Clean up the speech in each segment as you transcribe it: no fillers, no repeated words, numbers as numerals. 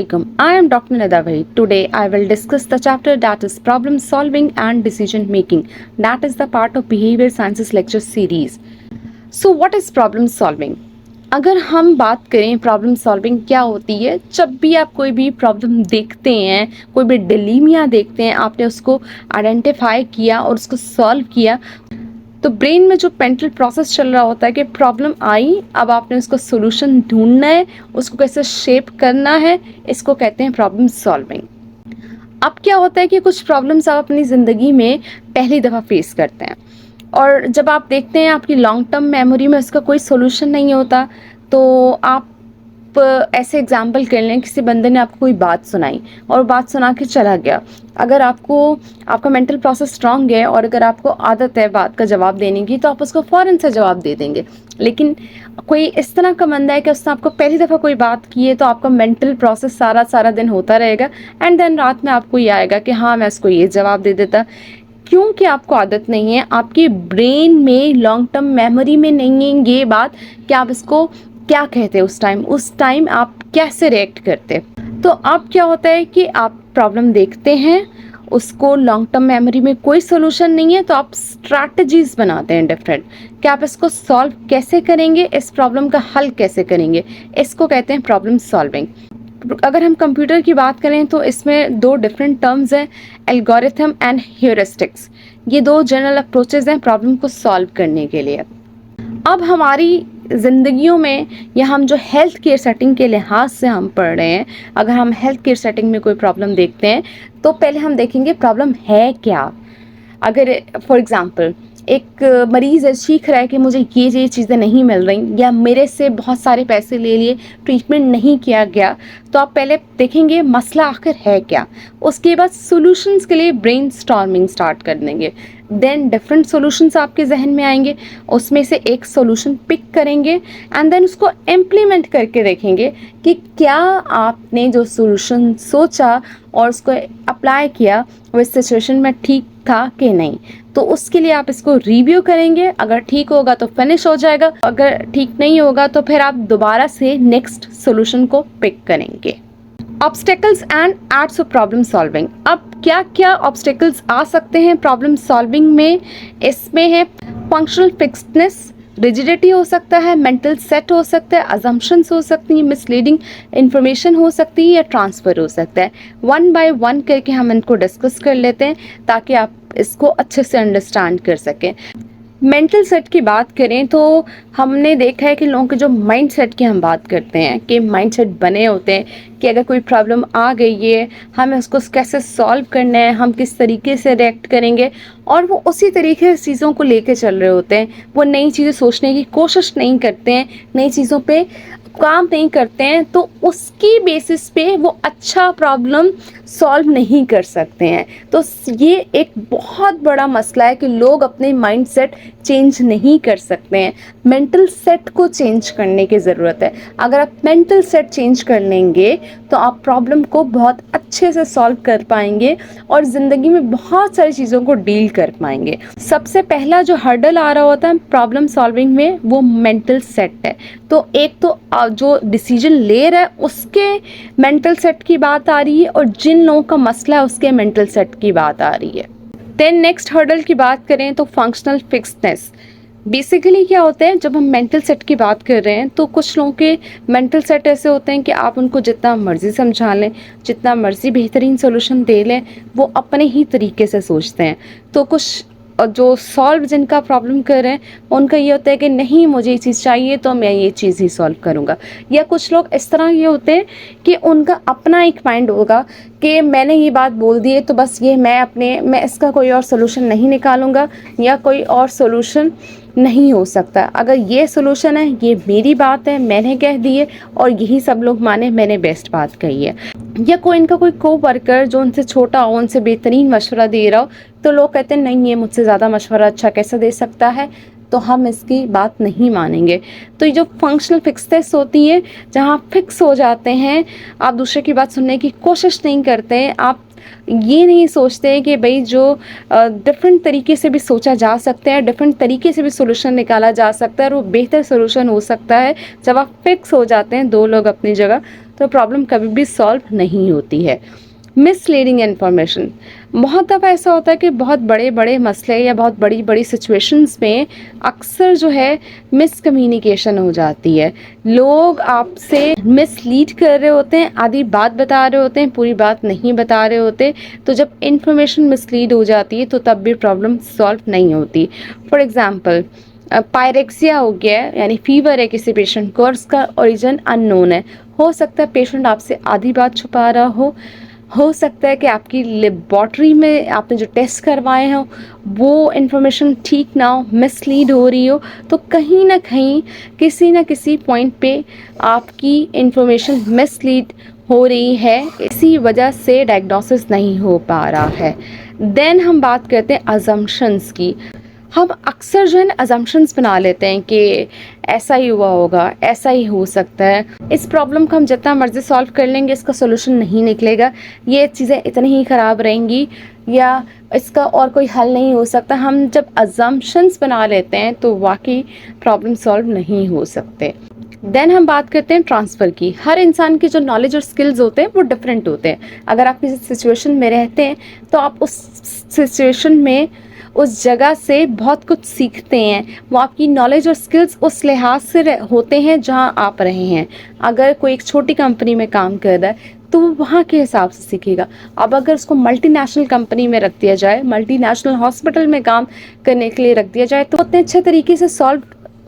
Assalamualaikum. I am Dr. Nida Bhai. Today I will discuss the chapter that is problem solving and decision making. That is the part of behavior sciences lecture series. So what is problem solving? अगर हम बात करें problem solving क्या होती है, जब भी आप कोई भी प्रॉब्लम देखते हैं, कोई भी डिलीमिया देखते हैं, आपने उसको आइडेंटिफाई किया और उसको सॉल्व किया, तो ब्रेन में जो मेंटल प्रोसेस चल रहा होता है कि प्रॉब्लम आई, अब आपने उसको सोल्यूशन ढूंढना है, उसको कैसे शेप करना है, इसको कहते हैं प्रॉब्लम सॉल्विंग। अब क्या होता है कि कुछ प्रॉब्लम्स आप अपनी ज़िंदगी में पहली दफ़ा फेस करते हैं और जब आप देखते हैं आपकी लॉन्ग टर्म मेमोरी में उसका कोई सोल्यूशन नहीं होता, तो आप ऐसे एग्जाम्पल कर लें, किसी बंदे ने आपको कोई बात सुनाई और बात सुना के चला गया। अगर आपको आपका मेंटल प्रोसेस स्ट्रांग है और अगर आपको आदत है बात का जवाब देने की, तो आप उसको फ़ौरन से जवाब दे देंगे। लेकिन कोई इस तरह का बंदा है कि उसने आपको पहली दफ़ा कोई बात की है, तो आपका मेंटल प्रोसेस सारा दिन होता रहेगा एंड देन रात में आपको ये आएगा कि हाँ, मैं उसको ये जवाब दे देता। क्योंकि आपको आदत नहीं है, आपके ब्रेन में लॉन्ग टर्म मेमोरी में नहीं है ये बात कि आप इसको क्या कहते हैं, उस टाइम आप कैसे रिएक्ट करते। तो अब क्या होता है कि आप प्रॉब्लम देखते हैं, उसको लॉन्ग टर्म मेमोरी में कोई सोल्यूशन नहीं है, तो आप स्ट्रैटेजीज बनाते हैं डिफरेंट कि आप इसको सॉल्व कैसे करेंगे, इस प्रॉब्लम का हल कैसे करेंगे। इसको कहते हैं प्रॉब्लम सॉल्विंग। अगर हम कंप्यूटर की बात करें तो इसमें दो डिफरेंट टर्म्स हैं, एल्गोरिथम एंड ह्यूरिस्टिक्स। ये दो जनरल अप्रोचेज हैं प्रॉब्लम को सॉल्व करने के लिए। अब हमारी ज़िंदगियों में या हम जो हेल्थ केयर सेटिंग के लिहाज से हम पढ़ रहे हैं, अगर हम हेल्थ केयर सेटिंग में कोई प्रॉब्लम देखते हैं तो पहले हम देखेंगे प्रॉब्लम है क्या। अगर फॉर एग्ज़ाम्पल एक मरीज़ है, सीख रहा है कि मुझे ये चीज़ें नहीं मिल रही या मेरे से बहुत सारे पैसे ले लिए, ट्रीटमेंट नहीं किया गया, तो आप पहले देखेंगे मसला आखिर है क्या। उसके बाद सॉल्यूशंस के लिए ब्रेन स्टॉर्मिंग स्टार्ट कर देंगे। देन डिफरेंट सॉल्यूशंस आपके जहन में आएंगे, उसमें से एक सॉल्यूशन पिक करेंगे एंड देन उसको इम्प्लीमेंट करके देखेंगे कि क्या आपने जो सॉल्यूशन सोचा और उसको अप्लाई किया वो इस सिचुएशन में ठीक था कि नहीं। तो उसके लिए आप इसको रिव्यू करेंगे, अगर ठीक होगा तो फिनिश हो जाएगा, अगर ठीक नहीं होगा तो फिर आप दोबारा से नेक्स्ट सॉल्यूशन को पिक करेंगे। Obstacles and aids of problem solving. अब क्या क्या ऑब्स्टेकल्स आ सकते हैं प्रॉब्लम सॉल्विंग में? इसमें है फंक्शनल फिक्सडनेस, रिजिडिटी हो सकता है, मेंटल सेट हो सकता है, अजम्पशंस हो सकती हैं, मिसलीडिंग इंफॉर्मेशन हो सकती है या ट्रांसफ़र हो सकता है। वन बाय वन करके हम इनको डिस्कस कर लेते हैं ताकि आप इसको अच्छे से अंडरस्टैंड कर सकें। मेंटल सेट की बात करें तो हमने देखा है कि लोगों के जो माइंड सेट की हम बात करते हैं कि माइंड सेट बने होते हैं कि अगर कोई प्रॉब्लम आ गई है, हमें उसको कैसे सॉल्व करना है, हम किस तरीके से रिएक्ट करेंगे, और वो उसी तरीके से चीज़ों को लेके चल रहे होते हैं। वो नई चीज़ें सोचने की कोशिश नहीं करते हैं, नई चीज़ों पे काम नहीं करते हैं, तो उसकी बेसिस पे वो अच्छा प्रॉब्लम सॉल्व नहीं कर सकते हैं। तो ये एक बहुत बड़ा मसला है कि लोग अपने माइंड सेट चेंज नहीं कर सकते हैं। मेंटल सेट को चेंज करने की ज़रूरत है। अगर आप मेंटल सेट चेंज कर लेंगे तो आप प्रॉब्लम को बहुत अच्छे से सॉल्व कर पाएंगे और ज़िंदगी में बहुत सारी चीज़ों को डील कर पाएंगे। सबसे पहला जो हर्डल आ रहा होता है प्रॉब्लम सॉल्विंग में, वो मेंटल सेट है। तो एक तो जो डिसीजन ले रहा है उसके मेंटल सेट की बात आ रही है और जिन लोगों का मसला है उसके मेंटल सेट की बात आ रही है। देन नेक्स्ट हर्डल की बात करें तो फंक्शनल फिक्सडनेस। बेसिकली क्या होता है, जब हम मेंटल सेट की बात कर रहे हैं तो कुछ लोगों के मेंटल सेट ऐसे होते हैं कि आप उनको जितना मर्जी समझा लें, जितना मर्जी बेहतरीन सोल्यूशन दे लें, वो अपने ही तरीके से सोचते हैं। तो कुछ जो सॉल्व जिनका प्रॉब्लम कर रहे हैं उनका ये होता है कि नहीं, मुझे ये चीज़ चाहिए तो मैं ये चीज़ ही सॉल्व करूँगा। या कुछ लोग इस तरह ये होते हैं कि उनका अपना एक माइंड होगा कि मैंने ये बात बोल दी है तो बस ये मैं इसका कोई और सोल्यूशन नहीं निकालूंगा या कोई और सोल्यूशन नहीं हो सकता। अगर ये सोल्यूशन है, ये मेरी बात है, मैंने कह दी है और यही सब लोग माने, मैंने बेस्ट बात कही है। या कोई इनका कोई को वर्कर जो उनसे छोटा हो, उनसे बेहतरीन मशवरा दे रहा हो, तो लोग कहते हैं नहीं, ये मुझसे ज़्यादा मशवरा अच्छा कैसे दे सकता है, तो हम इसकी बात नहीं मानेंगे। तो ये जो फंक्शनल फिक्सनेस होती है, जहाँ फिक्स हो जाते हैं, आप दूसरे की बात सुनने की कोशिश नहीं करते हैं, आप ये नहीं सोचते कि भाई जो डिफरेंट तरीके से भी सोचा जा सकता है, डिफरेंट तरीके से भी सोल्यूशन निकाला जा सकता है और वो बेहतर सोल्यूशन हो सकता है। जब आप फिक्स हो जाते हैं दो लोग अपनी जगह, तो प्रॉब्लम कभी भी सॉल्व नहीं होती है। मिसलीडिंग इन्फॉर्मेशन, बहुत दफ़ा ऐसा होता है कि बहुत बड़े बड़े मसले या बहुत बड़ी बड़ी सिचुएशंस में अक्सर जो है मिसकम्युनिकेशन हो जाती है। लोग आपसे मिसलीड कर रहे होते हैं, आधी बात बता रहे होते हैं, पूरी बात नहीं बता रहे होते। तो जब इन्फॉर्मेशन मिसलीड हो जाती है तो तब भी प्रॉब्लम सॉल्व नहीं होती। फॉर एग्ज़ाम्पल, पायरेक्सिया हो गया है, यानी फीवर है किसी पेशेंट को और उसका ओरिजिन अननोन है। हो सकता है पेशेंट आपसे आधी बात छुपा रहा हो सकता है कि आपकी लेबॉर्ट्री में आपने जो टेस्ट करवाए हों वो इन्फॉर्मेशन ठीक ना हो, मिसलीड हो रही हो। तो कहीं ना कहीं किसी न किसी पॉइंट पे आपकी इन्फॉर्मेशन मिसलीड हो रही है, इसी वजह से डायग्नोसिस नहीं हो पा रहा है। देन हम बात करते हैं अजम्पशंस की। हम अक्सर जो है ना अजम्पशंस बना लेते हैं कि ऐसा ही हुआ होगा, ऐसा ही हो सकता है। इस प्रॉब्लम को हम जितना मर्जी सॉल्व कर लेंगे इसका सोल्यूशन नहीं निकलेगा, ये चीज़ें इतनी ही ख़राब रहेंगी या इसका और कोई हल नहीं हो सकता। हम जब अजम्पशंस बना लेते हैं तो वाकई प्रॉब्लम सॉल्व नहीं हो सकते। देन हम बात करते हैं ट्रांसफ़र की। हर इंसान की जो नॉलेज और स्किल्स होते हैं वो डिफरेंट होते हैं। अगर आप किसी सिचुएशन में रहते हैं तो आप उस सिचुएशन में उस जगह से बहुत कुछ सीखते हैं। वो आपकी नॉलेज और स्किल्स उस लिहाज से होते हैं जहां आप रहे हैं। अगर कोई एक छोटी कंपनी में काम कर रहा है तो वो वहाँ के हिसाब से सीखेगा। अब अगर उसको मल्टीनेशनल कंपनी में रख दिया जाए, मल्टीनेशनल हॉस्पिटल में काम करने के लिए रख दिया जाए तो उतने अच्छे तरीके से सॉल्व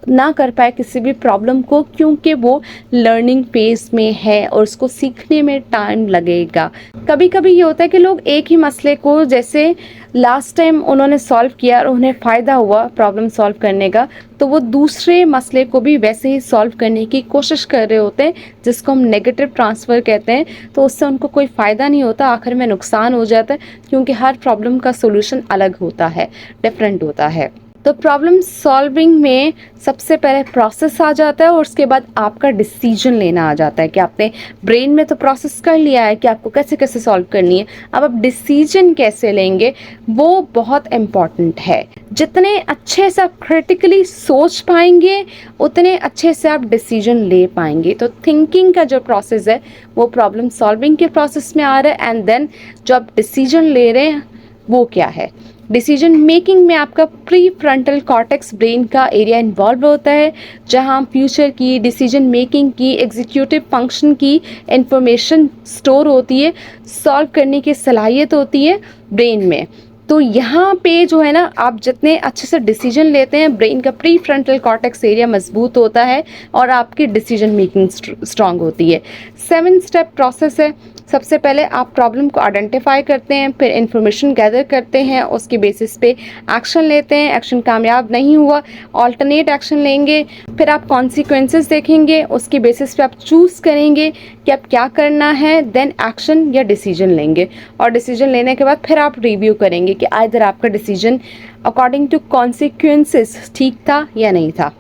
ना कर पाए किसी भी प्रॉब्लम को, क्योंकि वो लर्निंग फेज में है और उसको सीखने में टाइम लगेगा। कभी कभी ये होता है कि लोग एक ही मसले को, जैसे लास्ट टाइम उन्होंने सॉल्व किया और उन्हें फ़ायदा हुआ प्रॉब्लम सॉल्व करने का, तो वो दूसरे मसले को भी वैसे ही सॉल्व करने की कोशिश कर रहे होते हैं, जिसको हम नेगेटिव ट्रांसफ़र कहते हैं। तो उससे उनको कोई फ़ायदा नहीं होता, आखिर में नुकसान हो जाता है, क्योंकि हर प्रॉब्लम का सोल्यूशन अलग होता है, डिफरेंट होता है। तो प्रॉब्लम सॉल्विंग में सबसे पहले प्रोसेस आ जाता है और उसके बाद आपका डिसीजन लेना आ जाता है कि आपने ब्रेन में तो प्रोसेस कर लिया है कि आपको कैसे कैसे सॉल्व करनी है, अब आप डिसीजन कैसे लेंगे वो बहुत इम्पॉर्टेंट है। जितने अच्छे से आप क्रिटिकली सोच पाएंगे उतने अच्छे से आप डिसीजन ले पाएंगे। तो थिंकिंग का जो प्रोसेस है वो प्रॉब्लम सॉल्विंग के प्रोसेस में आ रहा है। एंड देन जो आप डिसीजन ले रहे हैं वो क्या है। डिसीजन मेकिंग में आपका प्री फ्रंटल कॉर्टेक्स ब्रेन का एरिया इन्वॉल्व होता है, जहां फ्यूचर की, डिसीजन मेकिंग की, एग्जीक्यूटिव फंक्शन की इंफॉर्मेशन स्टोर होती है, सॉल्व करने की सलाहियत होती है ब्रेन में। तो यहाँ पे जो है ना, आप जितने अच्छे से डिसीजन लेते हैं, ब्रेन का प्री फ्रंटल कॉर्टेक्स एरिया मजबूत होता है और आपकी डिसीजन मेकिंग स्ट्रांग होती है। 7 स्टेप प्रोसेस है। सबसे पहले आप प्रॉब्लम को आइडेंटिफाई करते हैं, फिर इन्फॉर्मेशन गैदर करते हैं, उसके बेसिस पे एक्शन लेते हैं। एक्शन कामयाब नहीं हुआ, ऑल्टरनेट एक्शन लेंगे, फिर आप कॉन्सिक्वेंसेस देखेंगे, उसके बेसिस पे आप चूज़ करेंगे कि आप क्या करना है, देन एक्शन या डिसीजन लेंगे। और डिसीजन लेने के बाद फिर आप रिव्यू करेंगे कि आइदर आपका डिसीजन अकॉर्डिंग टू कॉन्सिक्वेंसेस ठीक था या नहीं था।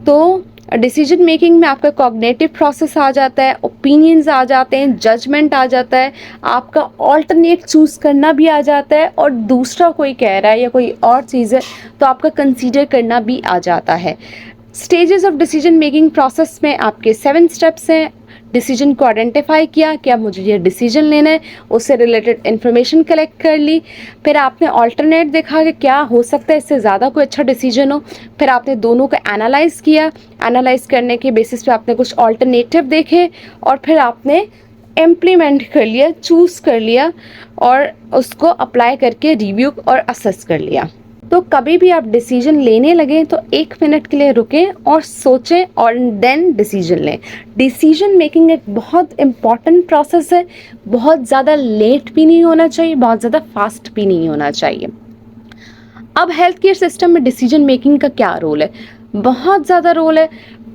तो डिसीजन मेकिंग में आपका कॉग्निटिव प्रोसेस आ जाता है, ओपिनियंस आ जाते हैं, जजमेंट आ जाता है, आपका ऑल्टरनेट चूज़ करना भी आ जाता है, और दूसरा कोई कह रहा है या कोई और चीज़ है तो आपका कंसीडर करना भी आ जाता है। Stages of decision making process में आपके 7 स्टेप्स हैं। डिसीजन को आइडेंटिफाई किया कि अब मुझे ये डिसीजन लेना है, उससे रिलेटेड इन्फॉर्मेशन कलेक्ट कर ली, फिर आपने ऑल्टरनेट देखा कि क्या हो सकता है इससे ज़्यादा कोई अच्छा डिसीजन हो, फिर आपने दोनों को एनालाइज़ किया, एनालाइज करने के बेसिस पे आपने कुछ ऑल्टरनेटिव देखे और फिर आपने इम्प्लीमेंट कर लिया, चूज़ कर लिया और उसको अप्लाई करके रिव्यू और असेस कर लिया। तो कभी भी आप डिसीजन लेने लगें तो 1 मिनट के लिए रुकें और सोचें और देन डिसीजन लें। डिसीजन मेकिंग एक बहुत इम्पॉर्टेंट प्रोसेस है, बहुत ज़्यादा लेट भी नहीं होना चाहिए, बहुत ज़्यादा फास्ट भी नहीं होना चाहिए। अब हेल्थ केयर सिस्टम में डिसीजन मेकिंग का क्या रोल है? बहुत ज़्यादा रोल है।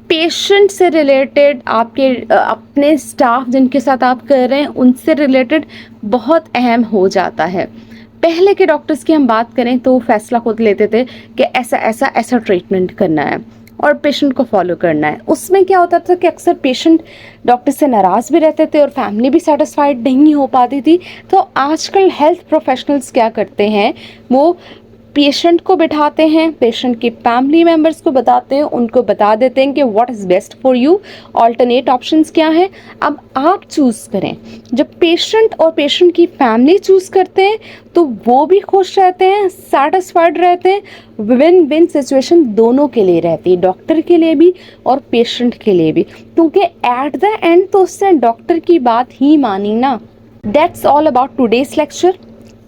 पेशेंट से रिलेटेड, आपके अपने स्टाफ जिनके साथ आप कर रहे हैं उनसे रिलेटेड बहुत अहम हो जाता है। पहले के डॉक्टर्स की हम बात करें तो वो फैसला खुद लेते थे कि ऐसा ऐसा ऐसा ट्रीटमेंट करना है और पेशेंट को फॉलो करना है। उसमें क्या होता था कि अक्सर पेशेंट डॉक्टर से नाराज़ भी रहते थे और फैमिली भी सेटिस्फाइड नहीं हो पाती थी। तो आजकल हेल्थ प्रोफेशनल्स क्या करते हैं, वो पेशेंट को बिठाते हैं, पेशेंट के फैमिली मेम्बर्स को बताते हैं, उनको बता देते हैं कि what is best for you, alternate options क्या हैं, अब आप चूज़ करें। जब पेशेंट और पेशेंट की फैमिली चूज़ करते हैं तो वो भी खुश रहते हैं, सेटिस्फाइड रहते हैं, विन विन सिचुएशन दोनों के लिए रहती है, डॉक्टर के लिए भी और पेशेंट के लिए भी, क्योंकि एट द एंड तो उसने डॉक्टर की बात ही मानी ना। That's all about today's lecture.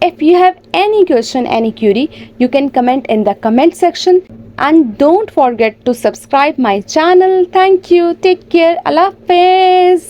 If you have any question, any query, you can comment in the comment section and don't forget to subscribe my channel. Thank you. Take care. Allah Hafiz.